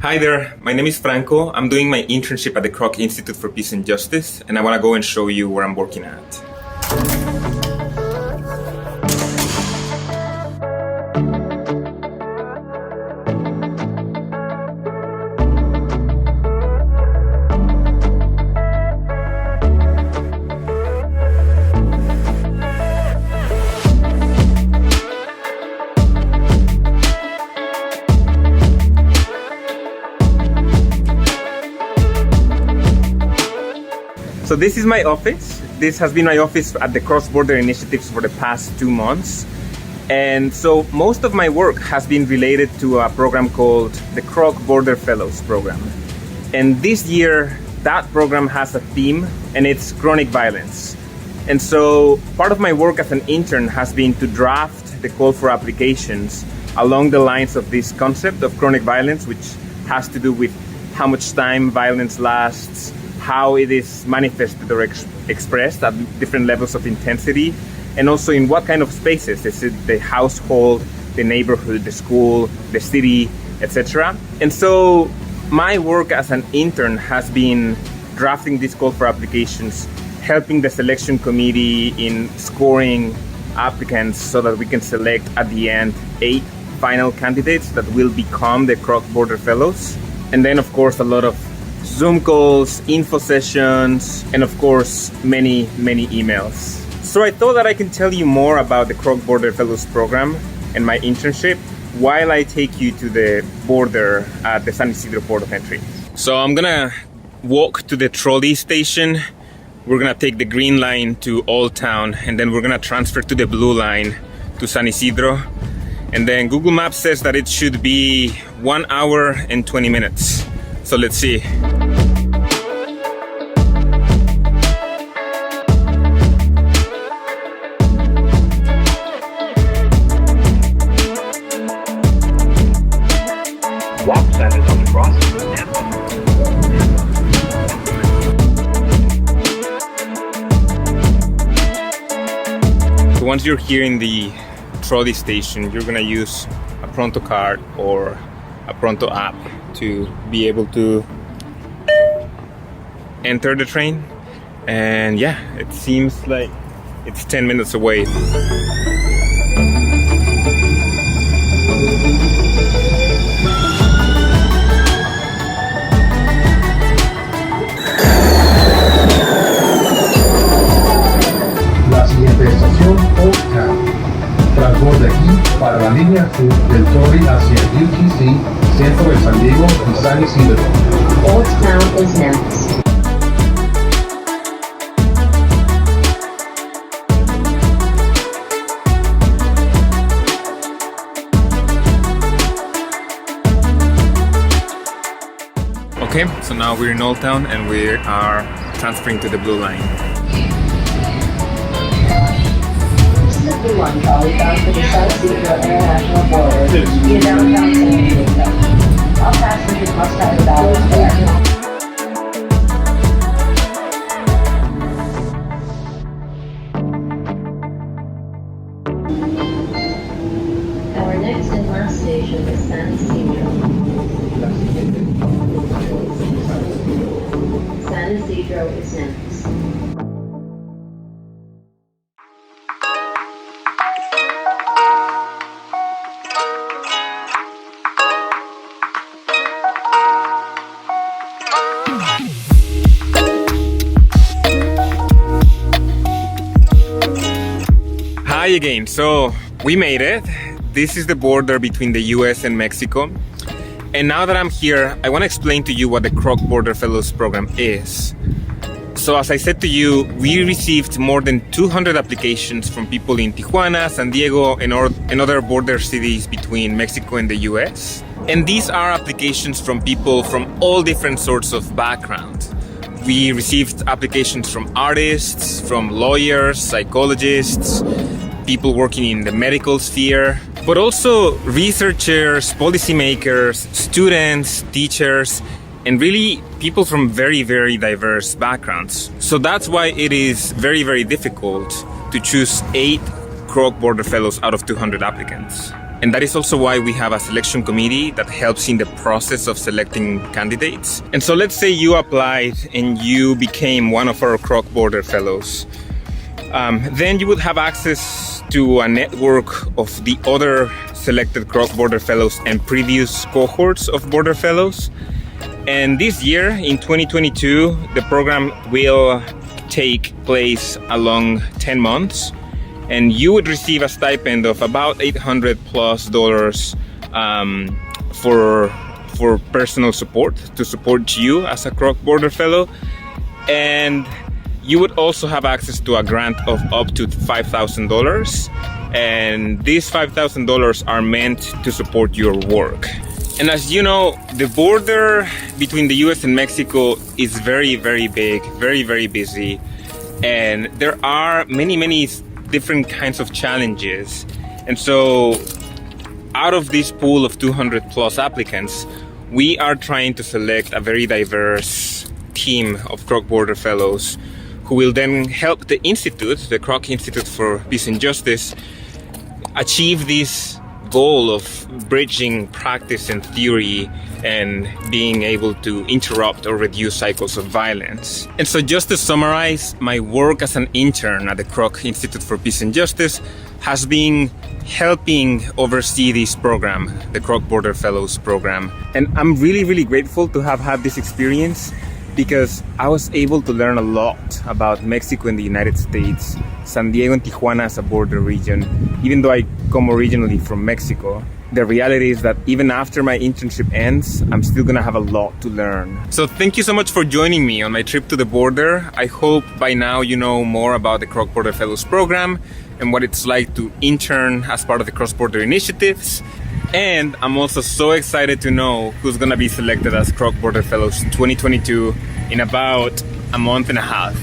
Hi there, my name is Franco. I'm doing my internship at the Kroc Institute for Peace and Justice, and I want to go and show you where I'm working at. So this is my office. This has been my office at the cross-border initiatives for the past 2 months. And so most of my work has been related to a program called the Kroc Border Fellows program. And this year, that program has a theme, and it's chronic violence. And so part of my work as an intern has been to draft the call for applications along the lines of this concept of chronic violence, which has to do with how much time violence lasts, how it is manifested or expressed at different levels of intensity, and also in what kind of spaces. Is it the household, the neighborhood, the school, the city, etc.? And so my work as an intern has been drafting this call for applications, helping the selection committee in scoring applicants so that we can select at the end 8 final candidates that will become the Kroc Border Fellows. And then of course a lot of Zoom calls, info sessions, and of course, many emails. So I thought that I can tell you more about the Kroc Border Fellows program and my internship while I take you to the border at the San Isidro port of entry. So I'm gonna walk to the trolley station. We're gonna take the green line to Old Town, and then we're gonna transfer to the blue line to San Isidro. And then Google Maps says that it should be 1 hour and 20 minutes. So let's see. Walk sign is on the crossing. So once you're here in the trolley station, you're gonna use a Pronto card or a Pronto app to be able to enter the train. And yeah, it seems like it's 10 minutes away. La siguiente estación, Old Town. Transborde aquí para la línea sur del trolley hacia UTC, centro de San Diego y San Isidro. Old Town is next. Okay, so now we're in Old Town and we are transferring to the blue line. This is the blue line trolley bound for the San Isidro International Border via downtown San Diego. All passengers must have a valid fare. Our next and last station is San Isidro. San Isidro is next. Hi again. So we made it. This is the border between the US and Mexico. And now that I'm here, I want to explain to you what the Kroc Border Fellows program is. So as I said to you, we received more than 200 applications from people in Tijuana, San Diego, and other border cities between Mexico and the US. And these are applications from people from all different sorts of backgrounds. We received applications from artists, from lawyers, psychologists, people working in the medical sphere, but also researchers, policymakers, students, teachers, and really people from very, very diverse backgrounds. So that's why it is very, very difficult to choose 8 Kroc Border Fellows out of 200 applicants. And that is also why we have a selection committee that helps in the process of selecting candidates. And so let's say you applied and you became one of our Kroc Border Fellows. Then you would have access to a network of the other selected Kroc Border Fellows and previous cohorts of Border Fellows. And this year, in 2022, the program will take place along 10 months. And you would receive a stipend of about $800+ for personal support to support you as a Kroc Border Fellow, and you would also have access to a grant of up to $5,000, and these $5,000 are meant to support your work. And as you know, the border between the US and Mexico is very, very big, very, very busy, and there are many different kinds of challenges. And so out of this pool of 200+ applicants, we are trying to select a very diverse team of Kroc Border Fellows who will then help the Institute, the Kroc Institute for Peace and Justice, achieve this goal of bridging practice and theory and being able to interrupt or reduce cycles of violence. And so just to summarize, my work as an intern at the Kroc Institute for Peace and Justice has been helping oversee this program, the Kroc Border Fellows program. And I'm really, really grateful to have had this experience because I was able to learn a lot about Mexico and the United States, San Diego and Tijuana as a border region. Even though I come originally from Mexico, the reality is that even after my internship ends, I'm still gonna have a lot to learn. So thank you so much for joining me on my trip to the border. I hope by now you know more about the Kroc Border Fellows program and what it's like to intern as part of the cross-border initiatives. And I'm also so excited to know who's gonna be selected as Kroc Border Fellows 2022 in about a month and a half.